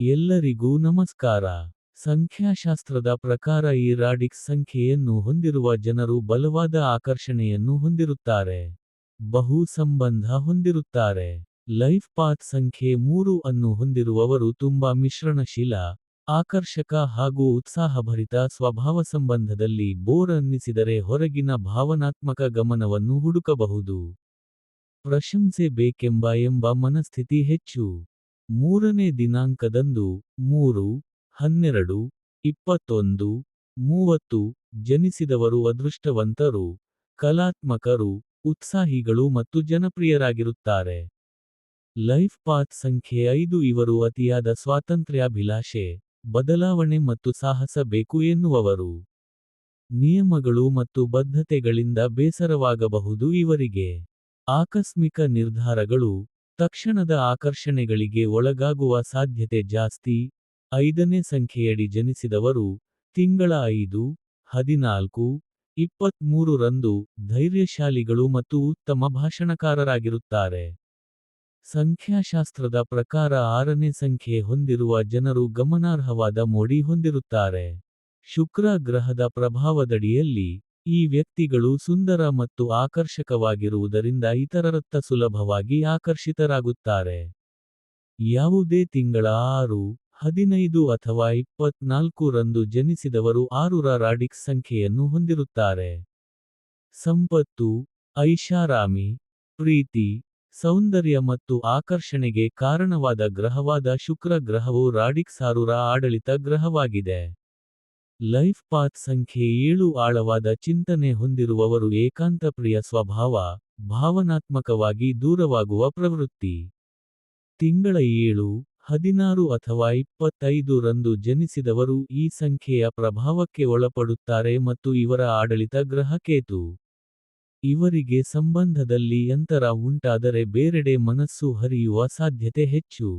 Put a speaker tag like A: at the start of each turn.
A: ಎಲ್ಲರಿಗೂ ನಮಸ್ಕಾರ. ಸಂಖ್ಯಾಶಾಸ್ತ್ರದ ಪ್ರಕಾರ ಈ ರಾಡಿಕ್ಸ್ ಸಂಖ್ಯೆಯನ್ನು ಹೊಂದಿರುವ ಜನರು ಬಲವಾದ ಆಕರ್ಷಣೆಯನ್ನು ಹೊಂದಿರುತ್ತಾರೆ. ಬಹು ಸಂಬಂಧ ಹೊಂದಿರುತ್ತಾರೆ. ಲೈಫ್ ಪಾತ್ ಸಂಖ್ಯೆ 3 ಅನ್ನು ಹೊಂದಿರುವವರು ತುಂಬಾ ಮಿಶ್ರಣಶೀಲ, ಆಕರ್ಷಕ ಹಾಗೂ ಉತ್ಸಾಹಭರಿತ ಸ್ವಭಾವ. ಸಂಬಂಧದಲ್ಲಿ ಬೋರ್ ಅನ್ನಿಸಿದರೆ ಹೊರಗಿನ ಭಾವನಾತ್ಮಕ ಗಮನವನ್ನು ಹುಡುಕಬಹುದು. ಪ್ರಶಂಸೆ ಬೇಕೆಂಬ ಮನಸ್ಥಿತಿ ಹೆಚ್ಚು. 3ನೇ ದಿನಾಂಕದಂದು 3-12-21-30 ಜನಿಸಿದವರು ಅದೃಷ್ಟವಂತರು, ಕಲಾತ್ಮಕರು, ಉತ್ಸಾಹಿಗಳು ಮತ್ತು ಜನಪ್ರಿಯರಾಗಿರುತ್ತಾರೆ. ಲೈಫ್ ಪಾತ್ ಸಂಖ್ಯೆ 5 ಇವರು ಅತಿಯಾದ ಸ್ವಾತಂತ್ರ್ಯಾಭಿಲಾಷೆ, ಬದಲಾವಣೆ ಮತ್ತು ಸಾಹಸ ಬೇಕು ಎನ್ನುವವರು. ನಿಯಮಗಳು ಮತ್ತು ಬದ್ಧತೆಗಳಿಂದ ಬೇಸರವಾಗಬಹುದು ಇವರಿಗೆ. ಆಕಸ್ಮಿಕ ನಿರ್ಧಾರಗಳು, ತಕ್ಷಣದ ಆಕರ್ಷಣೆಗಳಿಗೆ ಒಳಗಾಗುವ ಸಾಧ್ಯತೆ ಜಾಸ್ತಿ. 5ನೇ ಸಂಖ್ಯೆಯಡಿ ಜನಿಸಿದವರು, ತಿಂಗಳ 5, 14, 23 ರಂದು ಧೈರ್ಯಶಾಲಿಗಳು ಮತ್ತು ಉತ್ತಮ ಭಾಷಣಕಾರರಾಗಿರುತ್ತಾರೆ. ಸಂಖ್ಯಾಶಾಸ್ತ್ರದ ಪ್ರಕಾರ 6ನೇ ಸಂಖ್ಯೆ ಹೊಂದಿರುವ ಜನರು ಗಮನಾರ್ಹವಾದ ಮೋಡಿ ಹೊಂದಿರುತ್ತಾರೆ. ಶುಕ್ರ ಗ್ರಹದ ಪ್ರಭಾವದಡಿಯಲ್ಲಿ, ಈ ವ್ಯಕ್ತಿಗಳು ಸುಂದರ ಮತ್ತು ಆಕರ್ಷಕವಾಗಿರುವುದರಿಂದ ಇತರರತ್ತ ಸುಲಭವಾಗಿ ಆಕರ್ಷಿತರಾಗುತ್ತಾರೆ. ಯಾವುದೇ ತಿಂಗಳ 6, 15 ಅಥವಾ 24 ರಂದು ಜನಿಸಿದವರು 6ರ ರಾಡಿಕ್ಸ್ ಸಂಖ್ಯೆಯನ್ನು ಹೊಂದಿರುತ್ತಾರೆ. ಸಂಪತ್ತು, ಐಷಾರಾಮಿ, ಪ್ರೀತಿ, ಸೌಂದರ್ಯ ಮತ್ತು ಆಕರ್ಷಣೆಗೆ ಕಾರಣವಾದ ಗ್ರಹವಾದ ಶುಕ್ರ ಗ್ರಹವು ರಾಡಿಕ್ಸ್ 6ರ ಆಡಳಿತ ಗ್ರಹವಾಗಿದೆ. ಲೈಫ್ ಪಾತ್ ಸಂಖ್ಯೆ 7 ಆಳವಾದ ಚಿಂತನೆ ಹೊಂದಿರುವವರು ಏಕಾಂತಪ್ರಿಯ ಸ್ವಭಾವ, ಭಾವನಾತ್ಮಕವಾಗಿ ದೂರವಾಗುವ ಪ್ರವೃತ್ತಿ. ತಿಂಗಳ 7, 16 ಅಥವಾ 25 ರಂದು ಜನಿಸಿದವರು ಈ ಸಂಖ್ಯೆಯ ಪ್ರಭಾವಕ್ಕೆ ಒಳಪಡುತ್ತಾರೆ ಮತ್ತು ಇವರ ಆಡಳಿತ ಗ್ರಹ ಕೇತು. ಇವರಿಗೆ ಸಂಬಂಧದಲ್ಲಿ ಅಂತರ ಉಂಟಾದರೆ ಬೇರೆಡೆ ಮನಸ್ಸು ಹರಿಯುವ ಸಾಧ್ಯತೆ ಹೆಚ್ಚು.